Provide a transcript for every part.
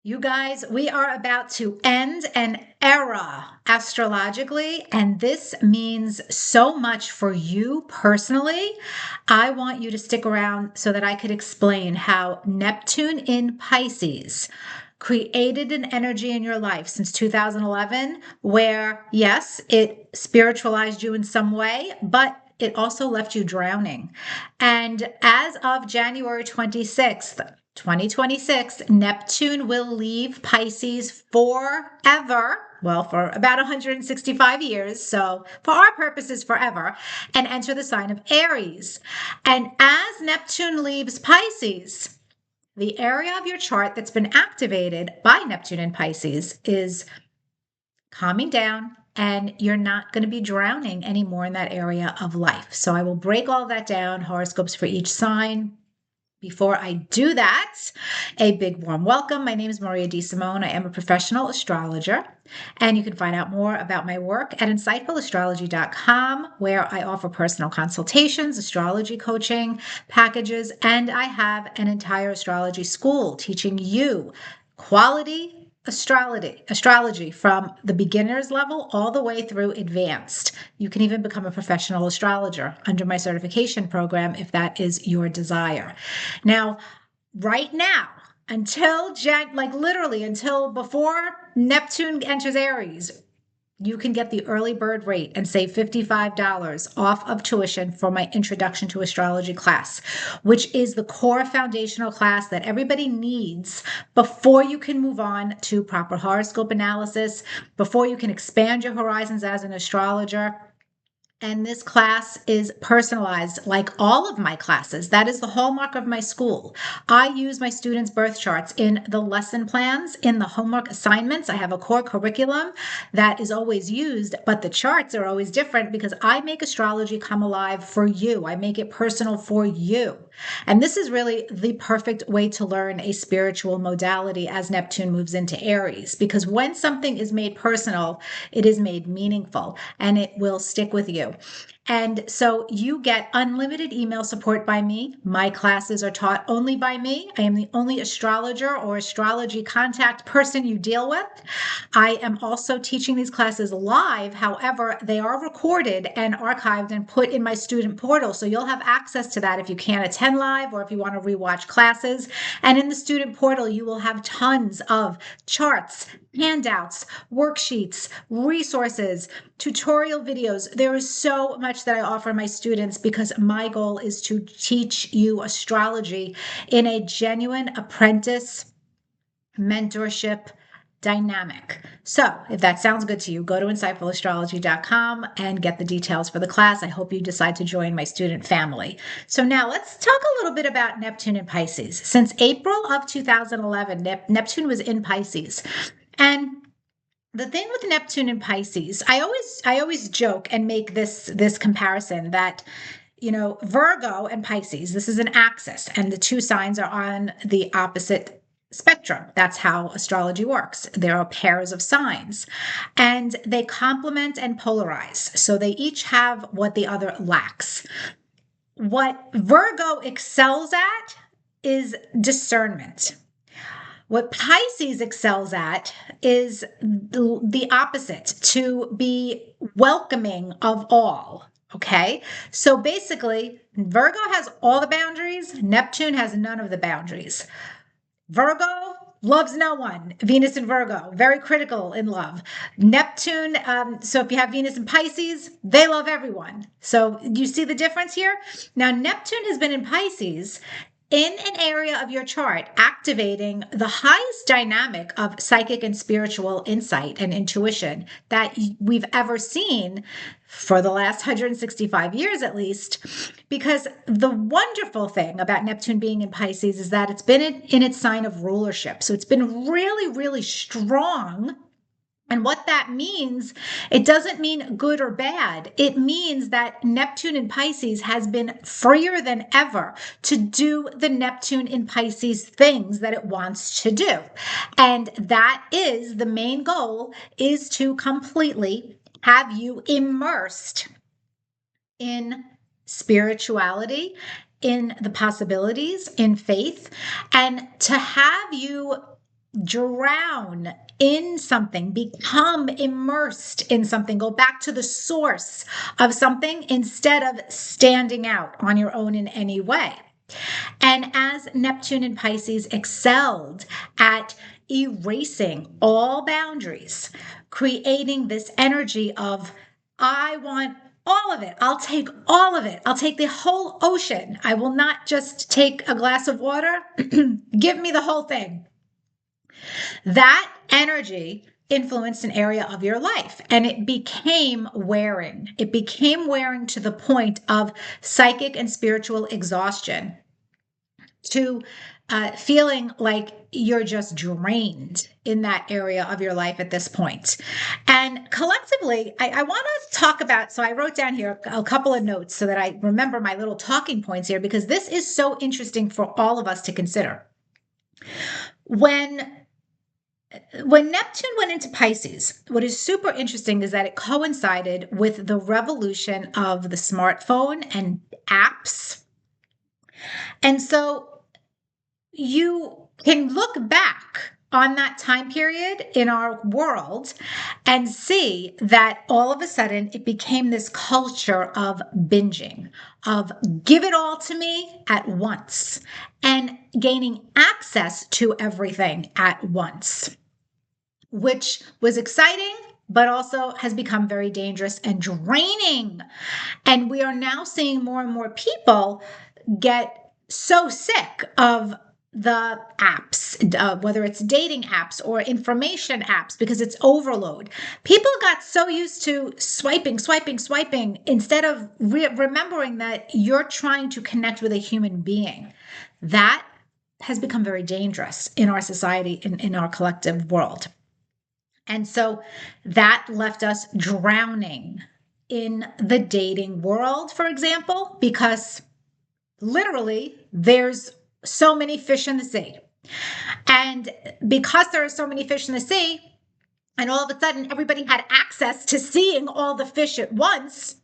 You guys, we are about to end an era astrologically, and this means so much for you personally. I want you to stick around so that I could explain how Neptune in Pisces created an energy in your life since 2011, where, yes, it spiritualized you in some way, but it also left you drowning. And as of January 26th, 2026, Neptune will leave Pisces forever. Well, for about 165 years. So, for our purposes, forever, and enter the sign of Aries. And as Neptune leaves Pisces, the area of your chart that's been activated by Neptune in Pisces is calming down, and you're not going to be drowning anymore in that area of life. So, I will break all that down, horoscopes for each sign. Before I do that, a big warm welcome. My name is Maria DeSimone. I am a professional astrologer, and you can find out more about my work at InsightfulAstrology.com, where I offer personal consultations, astrology coaching packages, and I have an entire astrology school teaching you quality astrology from the beginner's level all the way through advanced. You can even become a professional astrologer under my certification program if that is your desire. Now, right now, until literally until before Neptune enters Aries, you can get the early bird rate and save $55 off of tuition for my Introduction to Astrology class, which is the core foundational class that everybody needs before you can move on to proper horoscope analysis, before you can expand your horizons as an astrologer. And this class is personalized like all of my classes. That is the hallmark of my school. I use my students' birth charts in the lesson plans, in the homework assignments. I have a core curriculum that is always used, but the charts are always different because I make astrology come alive for you. I make it personal for you. And this is really the perfect way to learn a spiritual modality as Neptune moves into Aries, because when something is made personal, it is made meaningful and it will stick with you. And so you get unlimited email support by me. My classes are taught only by me. I am the only astrologer or astrology contact person you deal with. I am also teaching these classes live. However, they are recorded and archived and put in my student portal. So you'll have access to that if you can't attend live or if you want to rewatch classes. And in the student portal, you will have tons of charts, handouts, worksheets, resources, tutorial videos. There is so much that I offer my students because my goal is to teach you astrology in a genuine apprentice mentorship dynamic. So if that sounds good to you, go to InsightfulAstrology.com and get the details for the class. I hope you decide to join my student family. So now let's talk a little bit about Neptune in Pisces. Since April of 2011, Neptune was in Pisces. And the thing with Neptune in Pisces, I always joke and make this comparison that Virgo and Pisces, this is an axis, and the two signs are on the opposite spectrum. That's how astrology works. There are pairs of signs, and they complement and polarize. So they each have what the other lacks. What Virgo excels at is discernment. What Pisces excels at is the opposite, to be welcoming of all. Okay. So basically, Virgo has all the boundaries. Neptune has none of the boundaries. Virgo loves no one. Venus in Virgo, very critical in love. Neptune, so if you have Venus in Pisces, they love everyone. So you see the difference here? Now, Neptune has been in Pisces in an area of your chart, activating the highest dynamic of psychic and spiritual insight and intuition that we've ever seen for the last 165 years at least. Because the wonderful thing about Neptune being in Pisces is that it's been in its sign of rulership. So it's been really, really strong. And what that means, it doesn't mean good or bad. It means that Neptune in Pisces has been freer than ever to do the Neptune in Pisces things that it wants to do. And that is the main goal, is to completely have you immersed in spirituality, in the possibilities, in faith, and to have you drown in something, become immersed in something, go back to the source of something instead of standing out on your own in any way. And as Neptune in Pisces excelled at erasing all boundaries, creating this energy of, I want all of it. I'll take all of it. I'll take the whole ocean. I will not just take a glass of water. Give me the whole thing. That energy influenced an area of your life and it became wearing. It became wearing to the point of psychic and spiritual exhaustion, to feeling like you're just drained in that area of your life at this point. And collectively, I want to talk about, so I wrote down here a couple of notes so that I remember my little talking points here, because this is so interesting for all of us to consider. When Neptune went into Pisces, what is super interesting is that it coincided with the revolution of the smartphone and apps. And so you can look back on that time period in our world and see that all of a sudden it became this culture of binging, of give it all to me at once, and gaining access to everything at once, which was exciting, but also has become very dangerous and draining. And we are now seeing more and more people get so sick of the apps, whether it's dating apps or information apps, because it's overload. People got so used to swiping, instead of remembering that you're trying to connect with a human being. That has become very dangerous in our society, in our collective world. And so that left us drowning in the dating world, for example, because literally there's so many fish in the sea. And because there are so many fish in the sea, and all of a sudden everybody had access to seeing all the fish at once,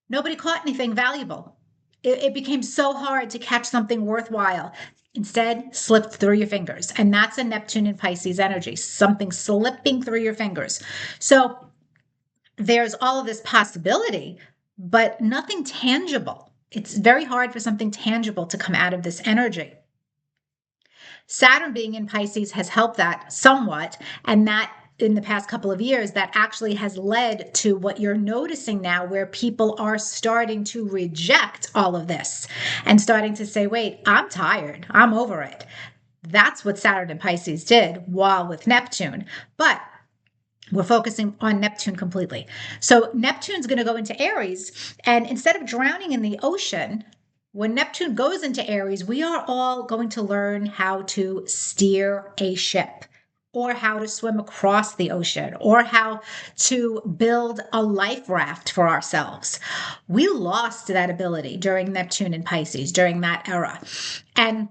nobody caught anything valuable. It became so hard to catch something worthwhile. Instead, slipped through your fingers. And that's a Neptune in Pisces energy, something slipping through your fingers. So there's all of this possibility, but nothing tangible. It's very hard for something tangible to come out of this energy. Saturn being in Pisces has helped that somewhat, and that in the past couple of years, that actually has led to what you're noticing now, where people are starting to reject all of this and starting to say, wait, I'm tired. I'm over it. That's what Saturn and Pisces did while with Neptune. But we're focusing on Neptune completely. So Neptune's going to go into Aries, and instead of drowning in the ocean, when Neptune goes into Aries, we are all going to learn how to steer a ship, or how to swim across the ocean, or how to build a life raft for ourselves. We lost that ability during Neptune and Pisces, during that era. And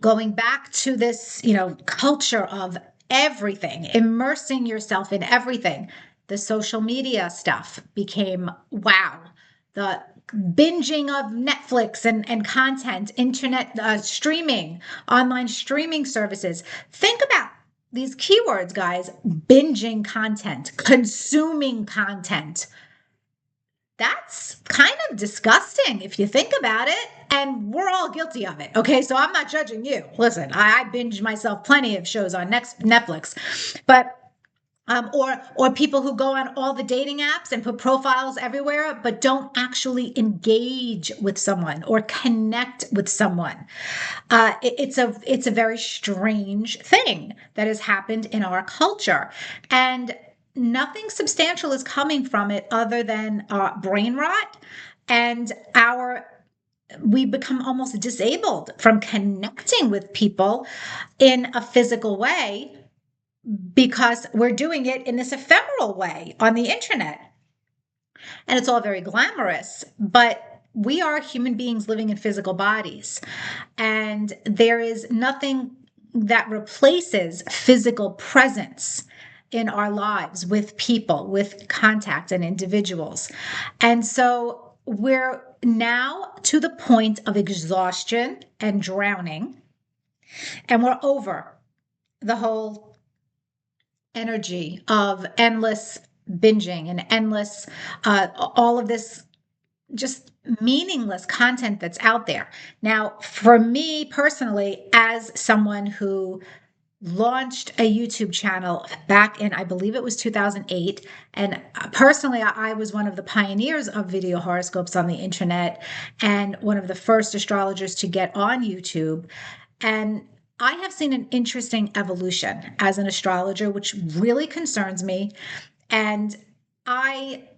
going back to this, culture of everything, immersing yourself in everything, the social media stuff became wow. The binging of Netflix and content, internet streaming, online streaming services. Think about these keywords, guys: binging content, consuming content. That's kind of disgusting if you think about it. And we're all guilty of it. Okay, so I'm not judging you. Listen, I binge myself plenty of shows on Netflix, but or people who go on all the dating apps and put profiles everywhere, but don't actually engage with someone or connect with someone. It's a very strange thing that has happened in our culture, and nothing substantial is coming from it other than brain rot, and we become almost disabled from connecting with people in a physical way, because we're doing it in this ephemeral way on the internet. And it's all very glamorous, but we are human beings living in physical bodies. And there is nothing that replaces physical presence in our lives with people, with contact and individuals. And so we're now to the point of exhaustion and drowning, and we're over the whole energy of endless binging and endless, all of this just meaningless content that's out there. Now, for me personally, as someone who launched a YouTube channel back in, I believe it was 2008. And personally, I was one of the pioneers of video horoscopes on the internet and one of the first astrologers to get on YouTube. And I have seen an interesting evolution as an astrologer, which really concerns me. And I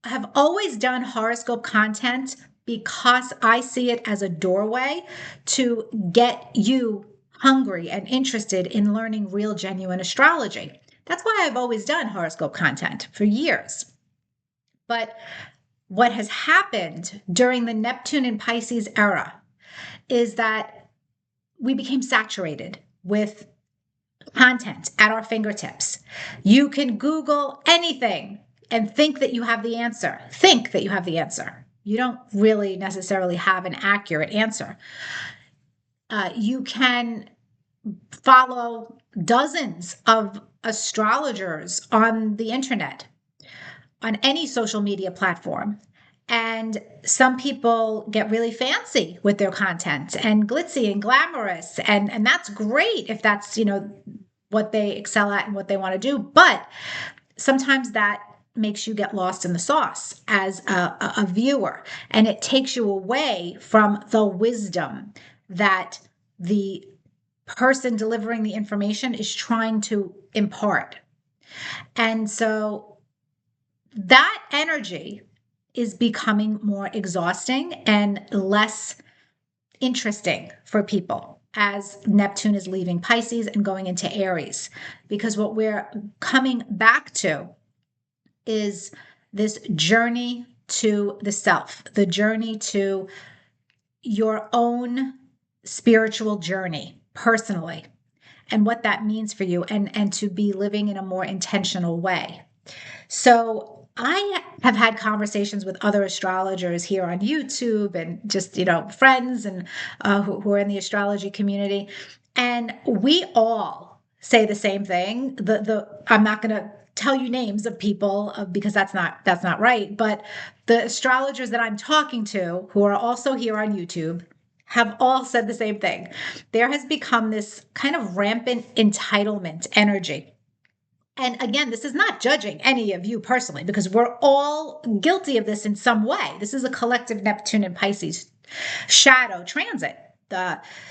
have always done horoscope content because I see it as a doorway to get you hungry and interested in learning real, genuine astrology. That's why I've always done horoscope content for years. But what has happened during the Neptune and Pisces era is that we became saturated with content at our fingertips. You can Google anything and think that you have the answer. Think that you have the answer. You don't really necessarily have an accurate answer. You can follow dozens of astrologers on the internet, on any social media platform. And some people get really fancy with their content and glitzy and glamorous. And that's great if that's, what they excel at and what they want to do. But sometimes that makes you get lost in the sauce as a viewer. And it takes you away from the wisdom that the person delivering the information is trying to impart. And so that energy is becoming more exhausting and less interesting for people as Neptune is leaving Pisces and going into Aries. Because what we're coming back to is this journey to the self, the journey to your own spiritual journey personally, and what that means for you, and to be living in a more intentional way. So I have had conversations with other astrologers here on YouTube and just, friends and who are in the astrology community. And we all say the same thing. I'm not going to tell you names of people because that's not right. But the astrologers that I'm talking to who are also here on YouTube have all said the same thing. There has become this kind of rampant entitlement energy. And again, this is not judging any of you personally, because we're all guilty of this in some way. This is a collective Neptune and Pisces shadow transit.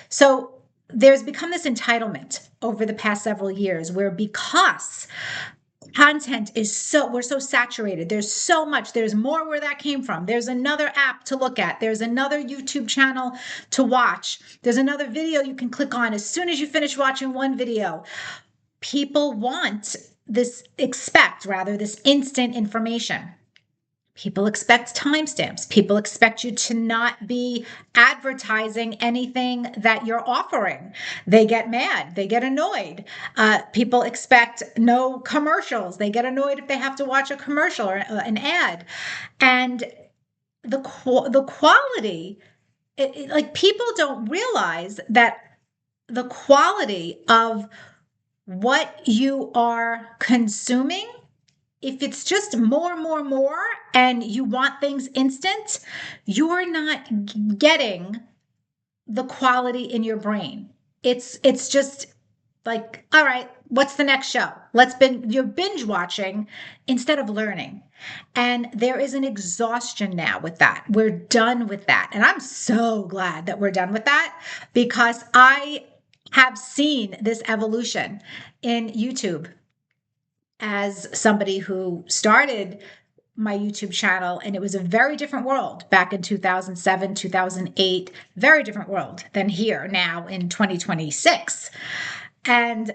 So there's become this entitlement over the past several years where, because content is we're so saturated, there's so much, there's more where that came from. There's another app to look at. There's another YouTube channel to watch. There's another video you can click on as soon as you finish watching one video. People expect this instant information. People expect timestamps. People expect you to not be advertising anything that you're offering. They get mad. They get annoyed. People expect no commercials. They get annoyed if they have to watch a commercial or an ad. And the quality, like, people don't realize that the quality of what you are consuming, if it's just more, and you want things instant, you're not getting the quality in your brain. It's just like, all right, what's the next show? You're binge watching instead of learning. And there is an exhaustion now with that. We're done with that. And I'm so glad that we're done with that, because I have seen this evolution in YouTube as somebody who started my YouTube channel, and it was a very different world back in 2007, 2008, very different world than here now in 2026. And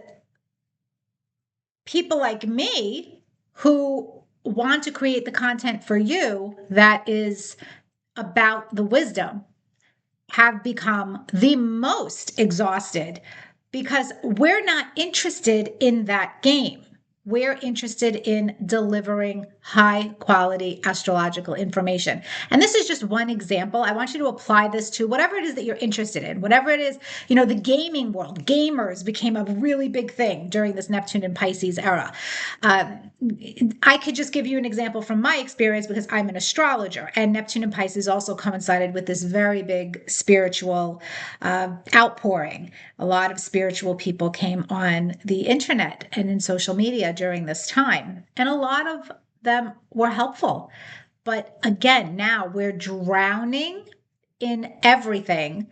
people like me who want to create the content for you that is about the wisdom have become the most exhausted, because we're not interested in that game. We're interested in delivering high quality astrological information. And this is just one example. I want you to apply this to whatever it is that you're interested in, whatever it is, the gaming world. Gamers became a really big thing during this Neptune and Pisces era. I could just give you an example from my experience because I'm an astrologer, and Neptune and Pisces also coincided with this very big spiritual outpouring. A lot of spiritual people came on the internet and in social media during this time, and a lot of them were helpful. But again, now we're drowning in everything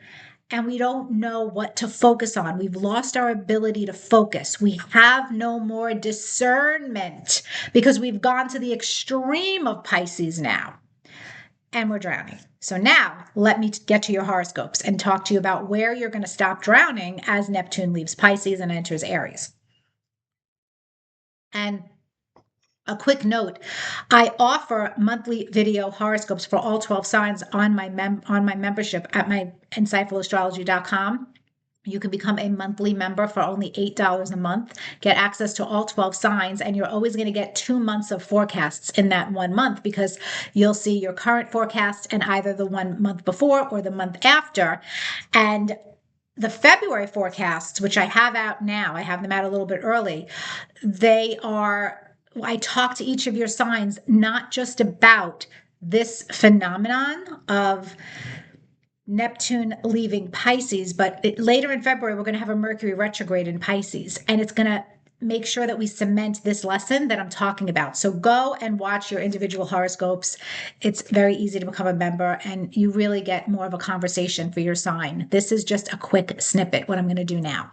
and we don't know what to focus on. We've lost our ability to focus. We have no more discernment because we've gone to the extreme of Pisces now and we're drowning. So now let me get to your horoscopes and talk to you about where you're going to stop drowning as Neptune leaves Pisces and enters Aries. And a quick note, I offer monthly video horoscopes for all 12 signs on my membership at my InsightfulAstrology.com. You can become a monthly member for only $8 a month, get access to all 12 signs, and you're always going to get 2 months of forecasts in that 1 month because you'll see your current forecast and either the 1 month before or the month after. And the February forecasts, which I have out now, I have them out a little bit early, I talk to each of your signs, not just about this phenomenon of Neptune leaving Pisces, but later in February, we're going to have a Mercury retrograde in Pisces, and it's going to make sure that we cement this lesson that I'm talking about. So go and watch your individual horoscopes. It's very easy to become a member, and you really get more of a conversation for your sign. This is just a quick snippet, what I'm going to do now.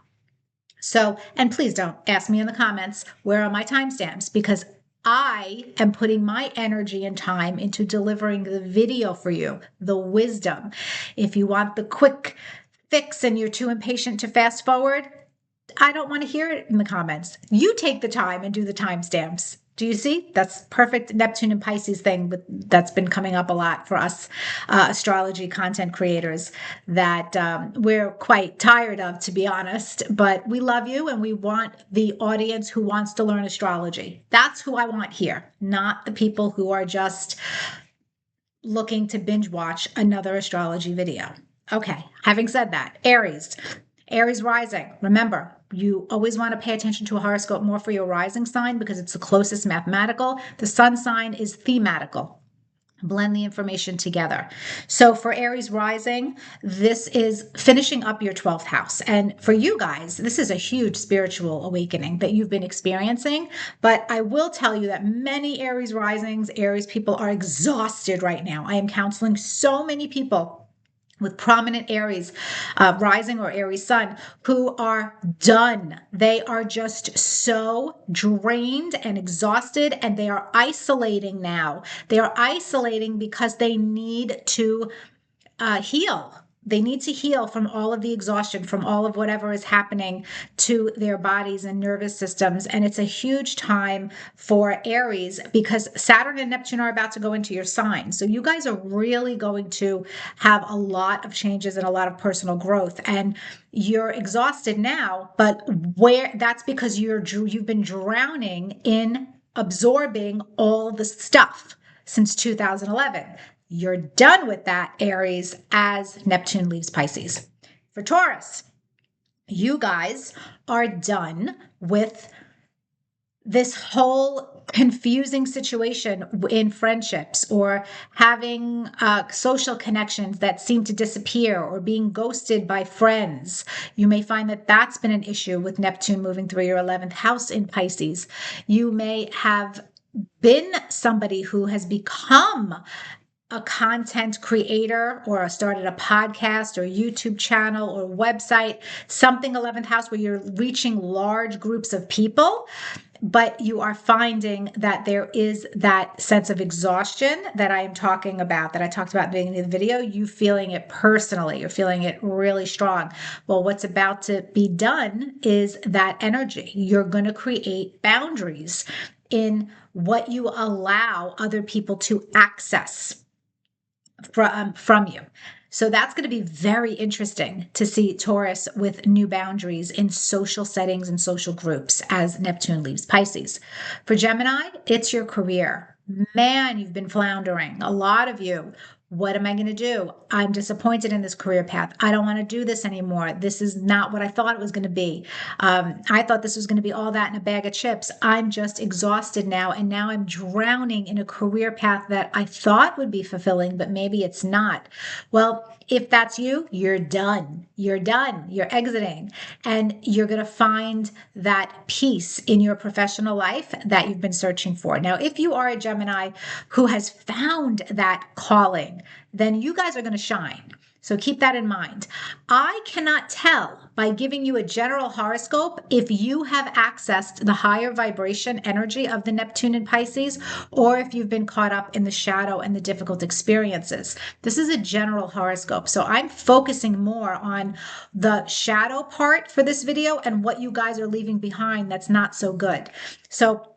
So, and please don't ask me in the comments, where are my timestamps? Because I am putting my energy and time into delivering the video for you, the wisdom. If you want the quick fix and you're too impatient to fast forward, I don't want to hear it in the comments. You take the time and do the timestamps. Do you see? That's perfect Neptune and Pisces thing that's been coming up a lot for us astrology content creators that we're quite tired of, to be honest. But we love you and we want the audience who wants to learn astrology. That's who I want here, not the people who are just looking to binge watch another astrology video. Okay, having said that, Aries rising. Remember, you always want to pay attention to a horoscope more for your rising sign because it's the closest mathematical. The sun sign is thematical. Blend the information together. So for Aries rising, this is finishing up your 12th house. And for you guys, this is a huge spiritual awakening that you've been experiencing. But I will tell you that many Aries risings, Aries people are exhausted right now. I am counseling so many people with prominent Aries rising or Aries sun who are done. They are just so drained and exhausted, and they are isolating now. They are isolating because they need to heal. They need to heal from all of the exhaustion, from all of whatever is happening to their bodies and nervous systems. And it's a huge time for Aries because Saturn and Neptune are about to go into your sign. So you guys are really going to have a lot of changes and a lot of personal growth. And you're exhausted now, but that's because you've been drowning in absorbing all the stuff since 2011. You're done with that, Aries, as Neptune leaves Pisces. For Taurus, you guys are done with this whole confusing situation in friendships or having social connections that seem to disappear or being ghosted by friends. You may find that that's been an issue with Neptune moving through your 11th house in Pisces. You may have been somebody who has become a content creator or started a podcast or YouTube channel or website, something 11th house where you're reaching large groups of people, but you are finding that there is that sense of exhaustion that I am talking about, that I talked about in the beginning of the video. You feeling it personally, you're feeling it really strong. Well, what's about to be done is that energy. You're going to create boundaries in what you allow other people to access from you. So that's going to be very interesting to see Taurus with new boundaries in social settings and social groups as Neptune leaves Pisces. For Gemini, it's your career. Man, you've been floundering. A lot of you. What am I going to do? I'm disappointed in this career path. I don't want to do this anymore. This is not what I thought it was going to be. I thought this was going to be all that in a bag of chips. I'm just exhausted now. And now I'm drowning in a career path that I thought would be fulfilling, but maybe it's not. Well, if that's you, you're done. You're done. You're exiting. And you're going to find that peace in your professional life that you've been searching for. Now, if you are a Gemini who has found that calling, then you guys are going to shine. So keep that in mind. I cannot tell by giving you a general horoscope if you have accessed the higher vibration energy of the Neptune and Pisces, or if you've been caught up in the shadow and the difficult experiences. This is a general horoscope. So I'm focusing more on the shadow part for this video and what you guys are leaving behind that's not so good. So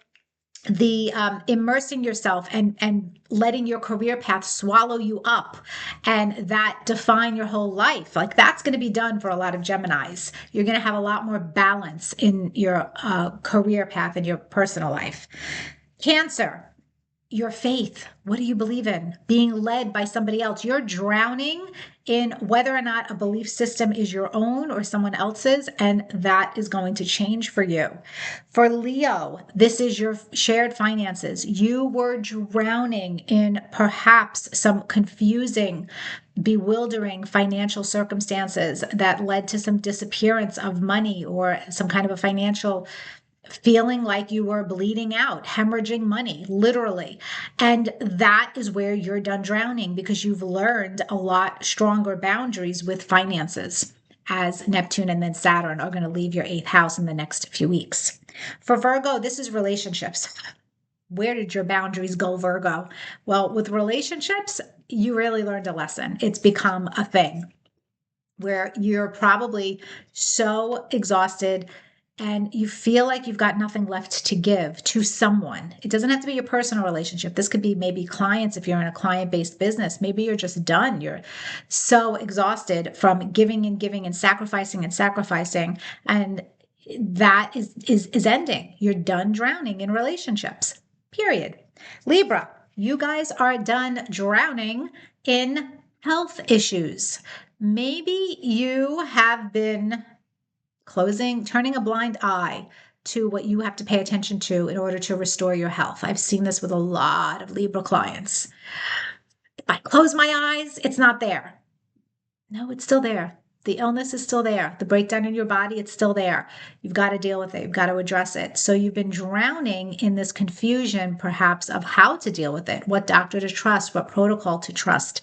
the immersing yourself and letting your career path swallow you up and that define your whole life, like that's going to be done for a lot of Geminis. You're going to have a lot more balance in your career path and your personal life. Cancer, your faith. What do you believe in? Being led by somebody else. You're drowning in whether or not a belief system is your own or someone else's, and that is going to change for you. For Leo, this is your shared finances. You were drowning in perhaps some confusing, bewildering financial circumstances that led to some disappearance of money or some kind of a financial feeling like you were bleeding out, hemorrhaging money, literally. And that is where you're done drowning because you've learned a lot stronger boundaries with finances, as Neptune and then Saturn are going to leave your 8th house in the next few weeks. For Virgo, this is relationships. Where did your boundaries go, Virgo? Well, with relationships, you really learned a lesson. It's become a thing where you're probably so exhausted and you feel like you've got nothing left to give to someone. It doesn't have to be your personal relationship. This could be maybe clients if you're in a client-based business. Maybe you're just done. You're so exhausted from giving and giving and sacrificing, and that is ending. You're done drowning in relationships. Period. Libra, you guys are done drowning in health issues. Maybe you have been turning a blind eye to what you have to pay attention to in order to restore your health. I've seen this with a lot of Libra clients. If I close my eyes, it's not there. No, it's still there. The illness is still there. The breakdown in your body, it's still there. You've got to deal with it. You've got to address it. So you've been drowning in this confusion, perhaps, of how to deal with it, what doctor to trust, what protocol to trust.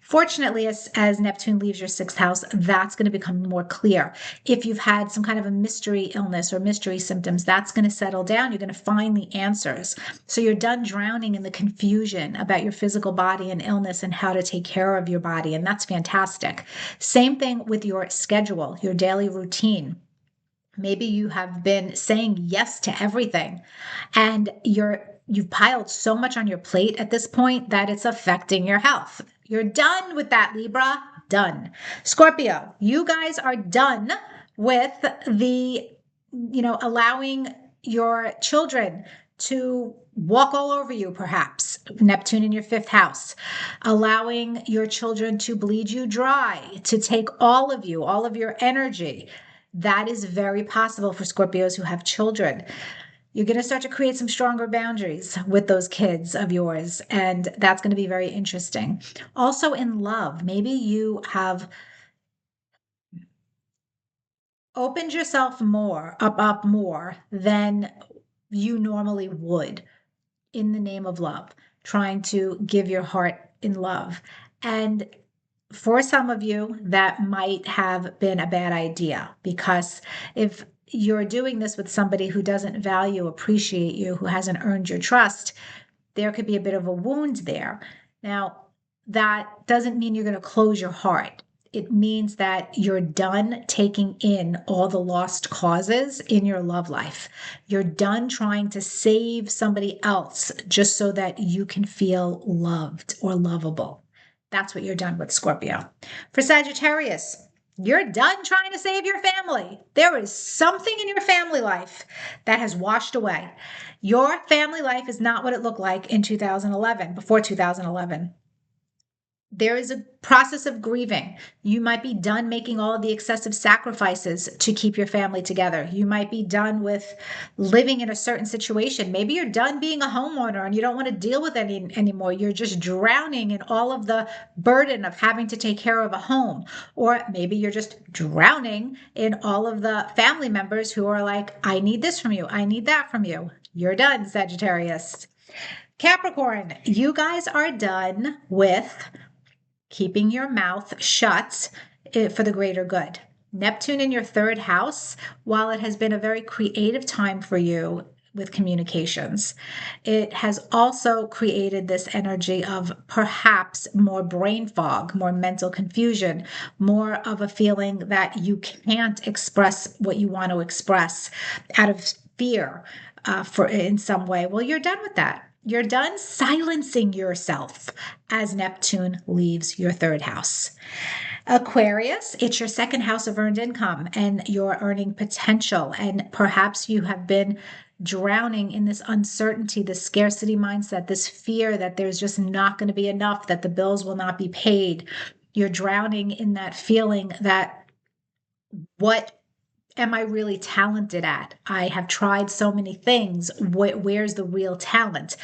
Fortunately, as Neptune leaves your 6th house, that's going to become more clear. If you've had some kind of a mystery illness or mystery symptoms, that's going to settle down. You're going to find the answers. So you're done drowning in the confusion about your physical body and illness and how to take care of your body. And that's fantastic. Same thing with your schedule, your daily routine. Maybe you have been saying yes to everything and you've piled so much on your plate at this point that it's affecting your health. You're done with that, Libra. Done. Scorpio, you guys are done with allowing your children to walk all over you, perhaps. Neptune in your 5th house. Allowing your children to bleed you dry, to take all of you, all of your energy. That is very possible for Scorpios who have children. You're going to start to create some stronger boundaries with those kids of yours, and that's going to be very interesting. Also in love, maybe you have opened yourself up more than you normally would in the name of love, trying to give your heart in love. And for some of you, that might have been a bad idea, because if you're doing this with somebody who doesn't value, appreciate you, who hasn't earned your trust, there could be a bit of a wound there. Now, that doesn't mean you're going to close your heart. It means that you're done taking in all the lost causes in your love life. You're done trying to save somebody else just so that you can feel loved or lovable. That's what you're done with, Scorpio. For Sagittarius, You're done trying to save your family. There is something in your family life that has washed away. Your family life is not what it looked like in 2011, before 2011. There is a process of grieving. You might be done making all of the excessive sacrifices to keep your family together. You might be done with living in a certain situation. Maybe you're done being a homeowner and you don't want to deal with any anymore. You're just drowning in all of the burden of having to take care of a home. Or maybe you're just drowning in all of the family members who are like, I need this from you. I need that from you. You're done, Sagittarius. Capricorn, you guys are done with keeping your mouth shut for the greater good. Neptune in your third house, while it has been a very creative time for you with communications, it has also created this energy of perhaps more brain fog, more mental confusion, more of a feeling that you can't express what you want to express out of fear for in some way. Well, you're done with that. You're done silencing yourself as Neptune leaves your third house. Aquarius, it's your second house of earned income and your earning potential. And perhaps you have been drowning in this uncertainty, this scarcity mindset, this fear that there's just not going to be enough, that the bills will not be paid. You're drowning in that feeling that what am I really talented at? I have tried so many things. Where's the real talent?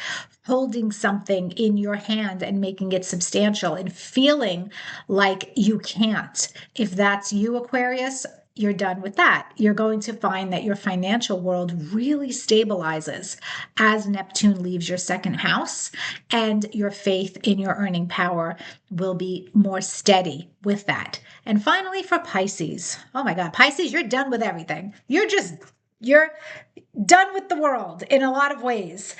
Holding something in your hand and making it substantial and feeling like you can't. If that's you, Aquarius, you're done with that. You're going to find that your financial world really stabilizes as Neptune leaves your second house, and your faith in your earning power will be more steady with that. And finally, for Pisces, oh my God, Pisces, you're done with everything. You're done with the world in a lot of ways.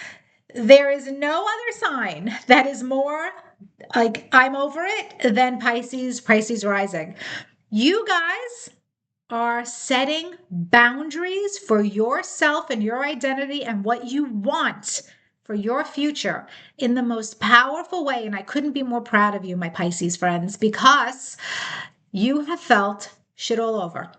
There is no other sign that is more like I'm over it than Pisces rising. You guys are setting boundaries for yourself and your identity and what you want for your future in the most powerful way. And I couldn't be more proud of you, my Pisces friends, because you have felt shit all over,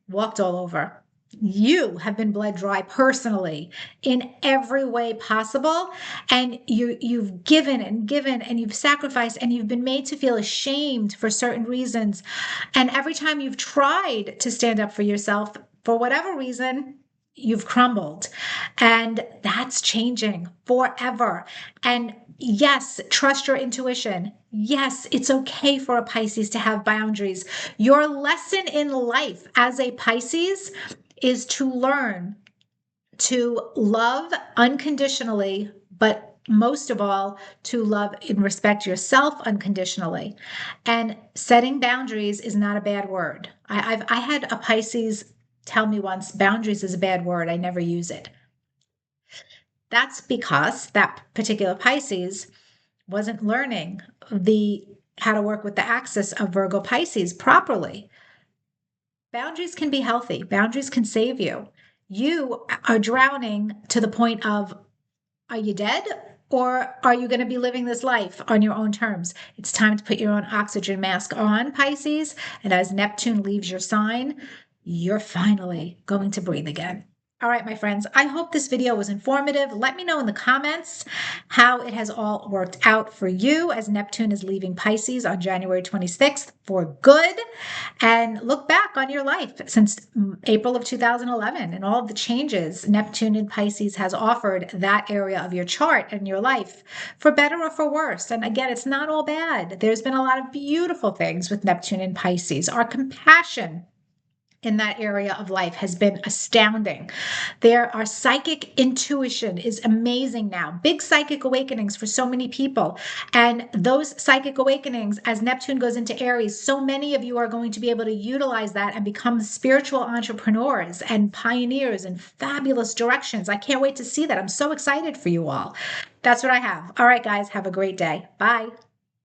walked all over. You have been bled dry personally in every way possible. And you've given and given and you've sacrificed and you've been made to feel ashamed for certain reasons. And every time you've tried to stand up for yourself, for whatever reason, you've crumbled. And that's changing forever. And yes, trust your intuition. Yes, it's okay for a Pisces to have boundaries. Your lesson in life as a Pisces is to learn to love unconditionally, but most of all, to love and respect yourself unconditionally. And setting boundaries is not a bad word. I had a Pisces tell me once, boundaries is a bad word. I never use it. That's because that particular Pisces wasn't learning the how to work with the axis of Virgo Pisces properly. Boundaries can be healthy. Boundaries can save you. You are drowning to the point of, are you dead? Or are you going to be living this life on your own terms? It's time to put your own oxygen mask on, Pisces. And as Neptune leaves your sign, you're finally going to breathe again. All right, my friends, I hope this video was informative. Let me know in the comments how it has all worked out for you as Neptune is leaving Pisces on January 26th for good. And look back on your life since April of 2011 and all of the changes Neptune in Pisces has offered that area of your chart and your life, for better or for worse. And again, it's not all bad. There's been a lot of beautiful things with Neptune in Pisces. Our compassion in that area of life has been astounding. Our psychic intuition is amazing now. Big psychic awakenings for so many people. And those psychic awakenings, as Neptune goes into Aries, so many of you are going to be able to utilize that and become spiritual entrepreneurs and pioneers in fabulous directions. I can't wait to see that. I'm so excited for you all. That's what I have. All right, guys, have a great day. Bye.